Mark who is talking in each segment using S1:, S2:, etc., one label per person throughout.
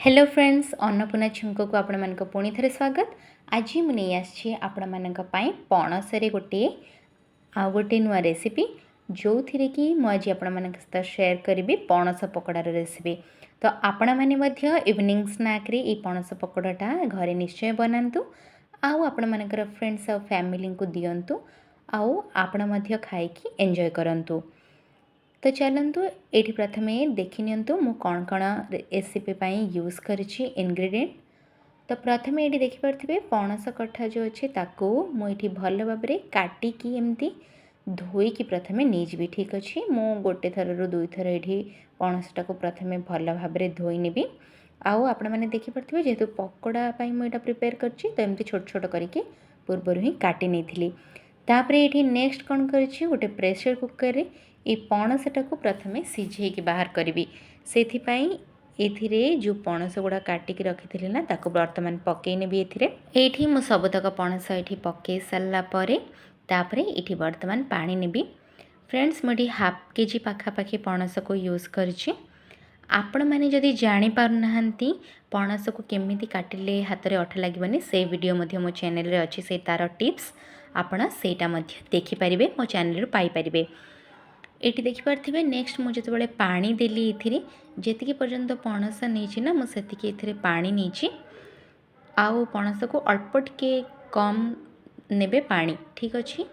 S1: Hello friends Annapurna छुंको को आपण मानक पुणी थे स्वागत। आज मुझे आसी आपण मानक पई पणसरे गोटे नुआ रेसिपी जो थी कि मुझे आपण मानक सहित शेयर करी पणस पकोड़ार रेसिपी। तो आपण मैंने इवनिंग स्नैक रे ये पणस पकोड़ाटा घरे निश्चय बनातु आउ आपण मानकर फ्रेंड्स और फैमिली को दिंतु आउ आपण खाई एंजॉय करंतु। तो चलतु ये प्रथमे देखी नियंतु मु कौन कौन रेसिपी यूज करिछि इंग्रेडिएंट। तो प्रथमे ये देखिपे पणस कठा जो अच्छे ताको मुझे भल भाव में काटिकी एमती धोईकी प्रथमे नहीं। ठीक अच्छे मु गोटे थर रु दुई थर ये पणसटा को प्रथमे भल भाव में धोई नेबी। आउ आपण मैंने देखिपे जेहेतु पकोड़ा मुझे प्रिपेयर करछि तो एमती छोट छोट करके पूर्वर ही काटी नहीं। तापर ये नेक्स्ट कौन करिछि गोटे प्रेशर कुकर रे ये पणसटा को प्रथमे सिझे के बाहर करी से जो पणस गुड़ा काटिक रखी ना ताको बर्तमान पकईने भी ये मु सबतक पणस ये पकई सारापर तापर ये बर्तमान पानी नेबी। फ्रेंड्स मुझे हाफ केजी पाखापाखि पणस को यूज करिछि। आपण मैंने जदि जानीपारना पणस को केमिति काटिले हाथ में अठ लगे से वीडियो मो चैनल रे अच्छी से तार टिप्स आपण सेटा देखिपारे मो चैनल पाइपर। ये देखिपे नेक्स्ट मुझे जो पानी देली ये पर्यंत पणस नहीं ना मुझे पानी नहीं आउ पणस को अल्प टे कम नेबे पानी। ठीक अच्छे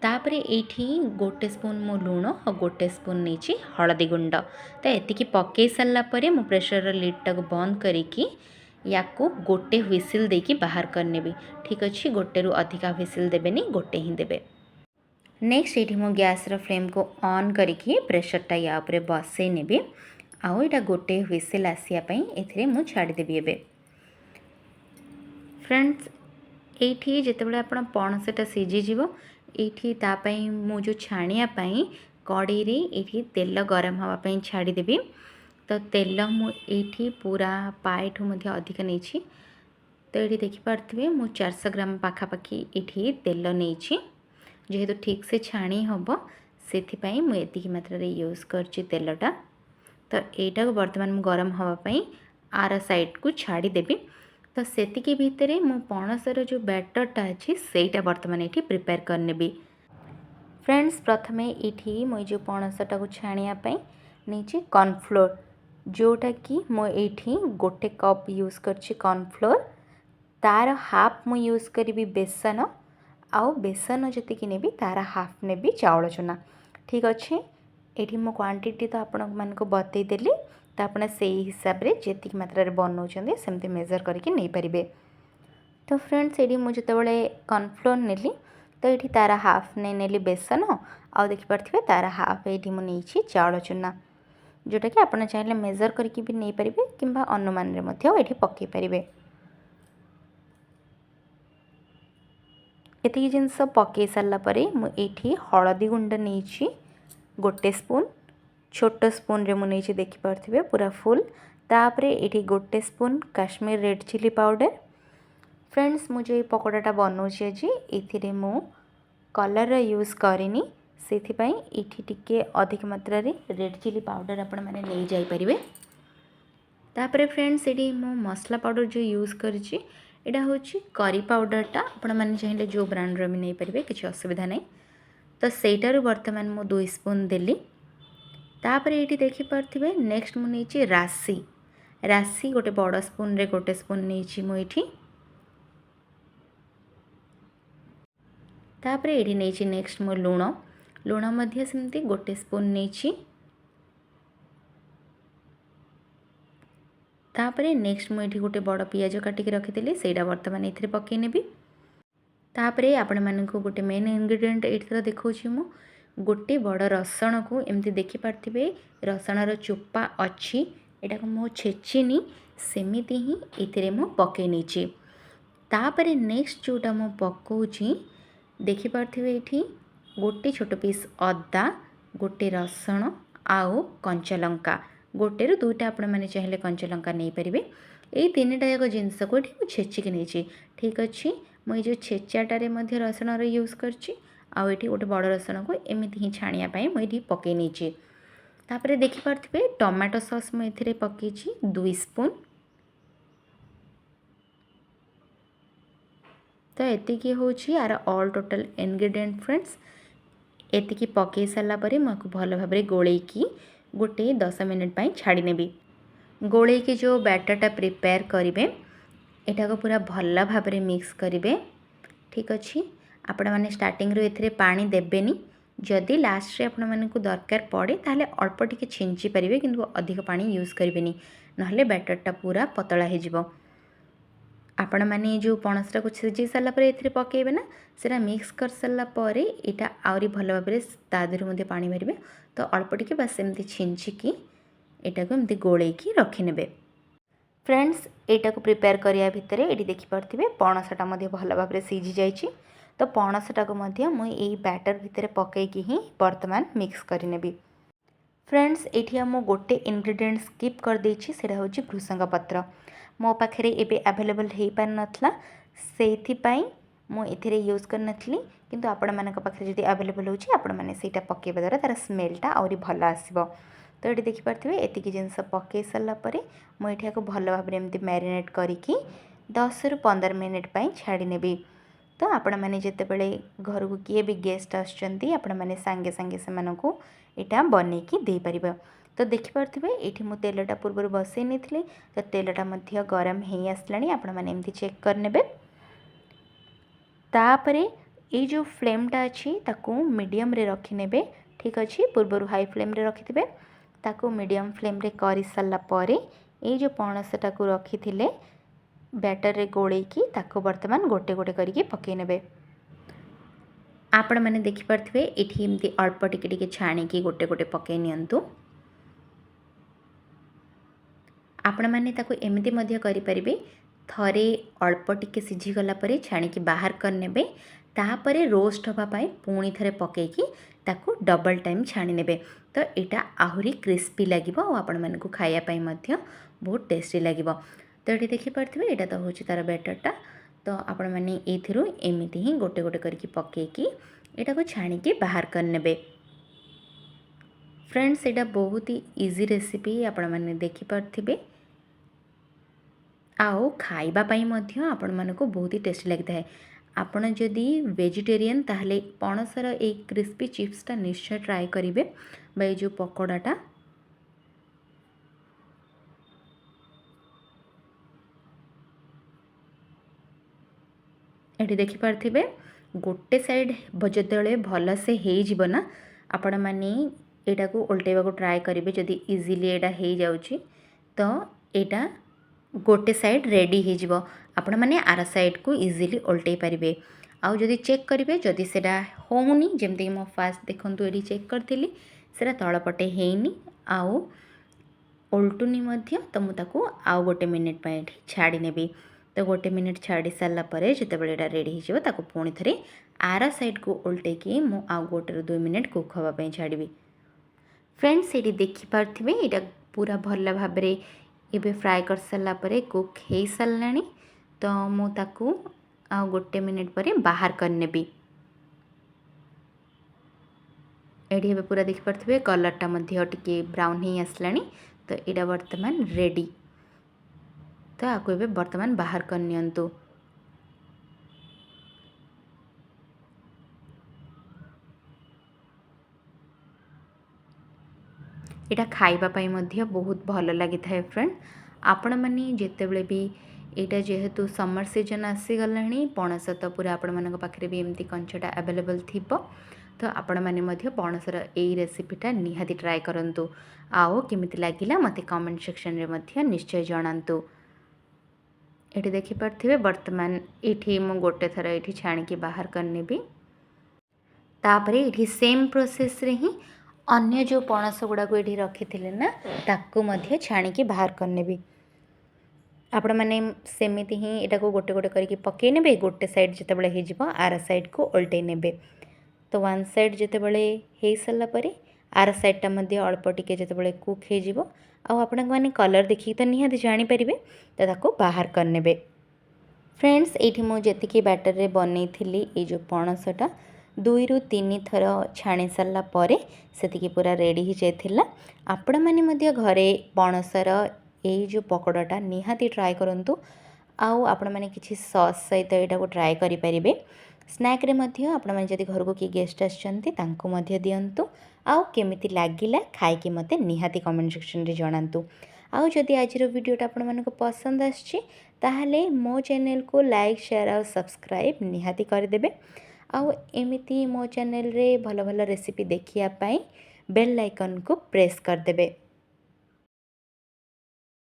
S1: तापर ये गोटे स्पून मो लुण और गोटे स्पून नहीं हलदी गुंड। तो ये पकई सारापर मो प्रेशर लिडटा को बंद करी या गोटे व्हिसिल देकी बाहर करनेबी। ठीक अच्छे गोटे रु अधिका व्हिसिल देबेनी गोटे ही देबे। नेक्स्ट ये मो गैस फ्लेम को ऑन करके प्रेशरटा या उपरे बसई नेबी आउ यहाँ गोटे व्हिसिल आसापी ए मु छाड़देवी। एबे फ्रेंड्स ये जितेबाला आप पणसटा सीझीज ये मु जो छाणियापाई कड़े ये तेल गरम हाँपाई छाड़देवी। तो तेल मुझे पूरा पाएठू अधिक नहीं। तो ये देखिपे मु 400 ग्राम पाखापाखि ये तेल नहीं जेहेतु ठीक से छाणी हम से मुझे मात्रा यूज कर तेलटा। तो यहाँ को बर्तमान गरम हाँपाई आर साइड को छाड़देवी। तो से भितर मो पणसर जो बैटरटा अच्छी सेटा बर्तमान ये प्रिपेयर करनेबी। फ्रेंड्स प्रथमे ये मुझे जो पणसटा को छाणियापाई नहीं कॉर्नफ्लोर जोटा कि मुझे गोटे कप यूज करछि कॉर्नफ्लोर तार हाफ मु यूज करी बेसन आउ बेसन जी नेबी तार हाफ नेबी चाउल चूना। ठीक अच्छे ये मो क्वांटिटी तो आपण मानक बतईदेली तो आपड़ से हिसाब से जी मात्रा बनाऊँ सेमती मेजर करके नहीं पारे। तो फ्रेंड्स ये मुझे कॉर्नफ्लोर नेली तो ये तार हाफ नहीं नेली बेसन आउ देखिपे तार हाफ ये मुझे चाउल चूना जोटा कि आप चाहिए मेजर करके भी नहीं पारे कि अनुमान ये पकई पारे। ये जिनस पकई सारापर मुझे हलदी गुंड नहीं गोटे स्पून छोट स्पून रे मुझे देखिपे पूरा फुल। तापर ये गोटे spoon Kashmir red chilli powder. Friends मुझे पकोड़ाटा बनाऊँगी आज ये मु कलर यूज करनी से ये अधिक मात्रा रेड चिली पाउडर आपण मैंने नहीं जापारे। तापर फ्रेंड्स ये मो मसला पाउडर जो यूज करी यहाँ हूँ करी पाउडरटा आपण मैंने चाहिए जो ब्रांडर भी नहीं पारे किसी असुविधा नहीं। तो सेटारू बर्तमान मु 2 स्पून देली। तापर ये देखिपे नेक्स्ट मुझे राशि राशि गोटे बड़ स्पून रे गोटे स्पून नहीं मुझे। तापर ये नहीं नेक्स्ट मो लुण लुण सेमती गोटे स्पून नहीं। तापर नेक्स्ट मुझे गोटे बड़ पियाज काटिक रखीदी से बर्तमान ये पकई नेबी। तापर आपण मानक गोटे मेन इंग्रेडिएंट ये देखा मु गोटे बड़ रसुण को एमती देखिपारे रसुणर चोपा अच्छी यहाँ को मु छेचिनी सेमिति ही ये मु पकई नहीं। तापर नेक्स्ट जोटा मु पकाउची देखिपारे ये गोटे छोट पीस अदा गोटे रसुण आउ कंचा लंका गोटे रु दुईटा आपण मैंने चाहिए कंचा लंका नहीं पारे। ये 3टा जाक जिनस को ये छेचिक नहीं। ठीक अच्छे मुझे जो छेचाटारे रसुण यूज करछि आउ ये गोटे बड़ रसुण को एमती ही छाणियापाई मुझे पकई नहीं। तापर देखिपे टमाटो सॉस मुझे पकई 2 स्पून तो एतिकी होची यार ऑल टोटल इनग्रेडिएंट फ्रेंड्स। एतिकी पकई सारा पर मुझे भल भाव गोलैकी गोटे 10 मिनिट छाड़ी नेबी। गोलैकी जो बैटरटा प्रिपेयर करेंगे एटा को पूरा भल भाव मिक्स करेंगे। ठीक अच्छे आपण मैंने स्टार्टिंग ए पानी देवेनि। जदि लास्ट रे आपण मानकु दरकार पड़े ताहले अल्प टिके छिंची पारिबे किंतु अधिक पानी यूज करेंगे नहले बैटरटा पूरा पतला हो जिवो। आपण मैंने जो पणसटा को सिझी सारा पर ए पकेबे ना सेटा मिक्स कर सारा पर एटा आउरी भल भाव तादेहरु मध्य पानी मारिबे। तो अल्प टिके बस एमती छिंचिकी एटा को एमती गोलैकी रखिनेबे। फ्रेंड्स एटा को प्रिपेयर करिया भितर एटी देखि पारथिबे पणसटा मध्य भल भाव सिझी जाइछि। तो पणसटा को मध्य मु एई बैटर भितर पकईकी ही वर्तमान मिक्स करिनेबी। फ्रेंड्स एठी हम गोटे इनग्रेडिएंट स्किप कर देछि सेटा होछि भृसंग पत्र। मो पाखरे एबे अवेलेबल हेई पार नथला सेथि पई मु एथिरे यूज कर नथली किंतु आपण मानक पाखरे जदि अवेलेबल होछि आपण माने सेटा पकेबा द्वारा तार स्मेलटा आउरी भल आसीबो। तो ये देखि पारथिबे एतिकी जिनस पकई सारा पर मु एठिया को भल भाव एमती मैरिनेट करिकी 10 रु 15 मिनिट पई छाड़ी नेबी। तो आपण मैंने जिते बड़े घर को किए भी गेस्ट आसुँच आपण मैंने सांगे सांगे से मानकु एटा बनैकी दे परिबो। तो देखिपारे ये मुझे तेलटा पूर्व बसई नहीं तो तेलटा मध्य गरम हो आसलानी आपण मैंने एमती चेक करने। तापर ये जो फ्लेमटा अच्छी ताकू मीडियम रे रखिने। ठीक अच्छे पूर्वर हाई फ्लेम रे रखि थे ताकू मीडियम फ्लेम रे कर सारा पर ये जो पणसटा को रखी थे बैटर रे गोलैकी ताको वर्तमान गोटे गोटे करके पकई नेबे। आपण मैंने देखि पारथिबे एठी एमती अल्प टिके टिके छाणीकी गोटे गोटे पकई नियंतु। आपण मैंने ताको एमती मध्य करि परिबे थरे अल्प टिके सिझी गला परे छाणीकी बाहर करनेबे। तापरे रोस्ट हवा पाई पुणी थरे पकईकी ताको डबल टाइम छाणी नेबे। तो एटा आहुरी क्रिस्पी लागिबो और आपण मानकु खाया पाई मध्य बहुत टेस्टी लागिबो। तो ये देखिपारे यहाँ तो हूँ तार बैटरटा। तो आपण मैंने एमती ही गोटे गोटे करके पकईकी एटा को छाणीकी बाहर करने। फ्रेंड्स एटा बहुत ही इजी रेसिपी आपण मैंने देखिपारे आओ खाइबा पाई मध्य आपण मानकु बहुत ही टेस्टी लगता है। आपण जदि वेजिटेरियन ताहले पणसर ए क्रिस्पी चिप्सटा निश्चय ट्राए करेंगे बा जो पकोड़ाटा। ये देखिपारे गोटे साइड जो भल से हो ना आपण मैंने यहाँ को उल्टेवा ट्राए करेंगे जदि इजिली यहाँ हो जाऊँगी तो यहाँ गोटे साइड रेडी हो आपण मैंने आर साइड को इजिली उल्टे पारे। आउ जदि चेक करेंगे जदि से होनी जमती मो फास्ट देखूँ ये चेक करी से तलपटे होनी आउ उल्टुनी तो मुझे आउ गोटे मिनिट पर छाड़ी नेबी। तो गोटे मिनिट छाड़ी सारा पर जितेबाला यहाँ रेडी हो पुणी थे आर साइड को उल्टेकी मु आउ गोटे 2 मिनिट कुक हाँपाई छाड़ी। फ्रेंड्स ये देखिपारे यहाँ पूरा भल भाव ये फ्राए कर सारा पर कुक हो सारा। तो मुझे आउ गोटे मिनिट पर बाहर करने। ये पूरा देखिपारे कलरटा टे ब्राउन हो आसला। तो यहाँ वर्तमान रेडी। तो आपको ये वर्तमान बाहर करनियंतु। यहाँ खाइबा पाई मध्य बहुत भल लगी था फ्रेंड। आपण मैंने जितेबले भी यहाँ जेहेतु समर सीजन आसीगला पणस तो पूरा आपण मान पाखे भी एमती कंचटा अवेलेबल थी। तो आपण मैंने पणसर यही रेसिपीटा निहाती ट्राए करंतु। आओ केमिति लागिला मते कमेंट सेक्शन रे मध्य निश्चय जणांतु। ये देखिपारे वर्तमान ये मु गोटे थर ये छाणीकी बाहर करने। तापर ये सेम प्रोसेस रे ही अन्य जो पणस गुड़ा को ये रखी थे ना ताकू मध्य छाणीकी बाहर करने। आपण मैंने सेमिति ही यहाँ को गोटे गोटे करके पकई ने। गोटे साइड जितेबाला हो आर साइड को उल्टे ने। तो वन साइड जितेबाला हो सारा पर आर साइडटा मध्य अल्प टिके जितेबाला कुक हो आपण मैंने कलर देखिए तो निहाती जानीपर तो ताको बाहर करने। फ्रेंड्स ये मुझे बैटर रे बनई थी ये जो पणसटा 2 ରୁ 3 थर छाणी सारा पर से पूरा रेडी हो जाता। आपण मैंने घरे पणसर ये जो पकोड़ाटा निहाती ट्राए करंतु। आउ आपण मैंने किसी सॉस सहित यहाँ ट्राए करेंगे। स्नैक्रे आपण जदि घर को किए गेस्ट आसते दिंतु आउ केमिति लागिला खाई मते निहाती कमेंट सेक्शन रे जणांतु। आउ जदि आज वीडियोटा आपण मानक पसंद आछि ताहले मो चैनल को लाइक शेयर और सब्सक्राइब निहाती करदेबे। आउ एमिति मो चैनल रे भल भल रेसिपी देखिया पाई बेल आइकन को प्रेस करदेबे।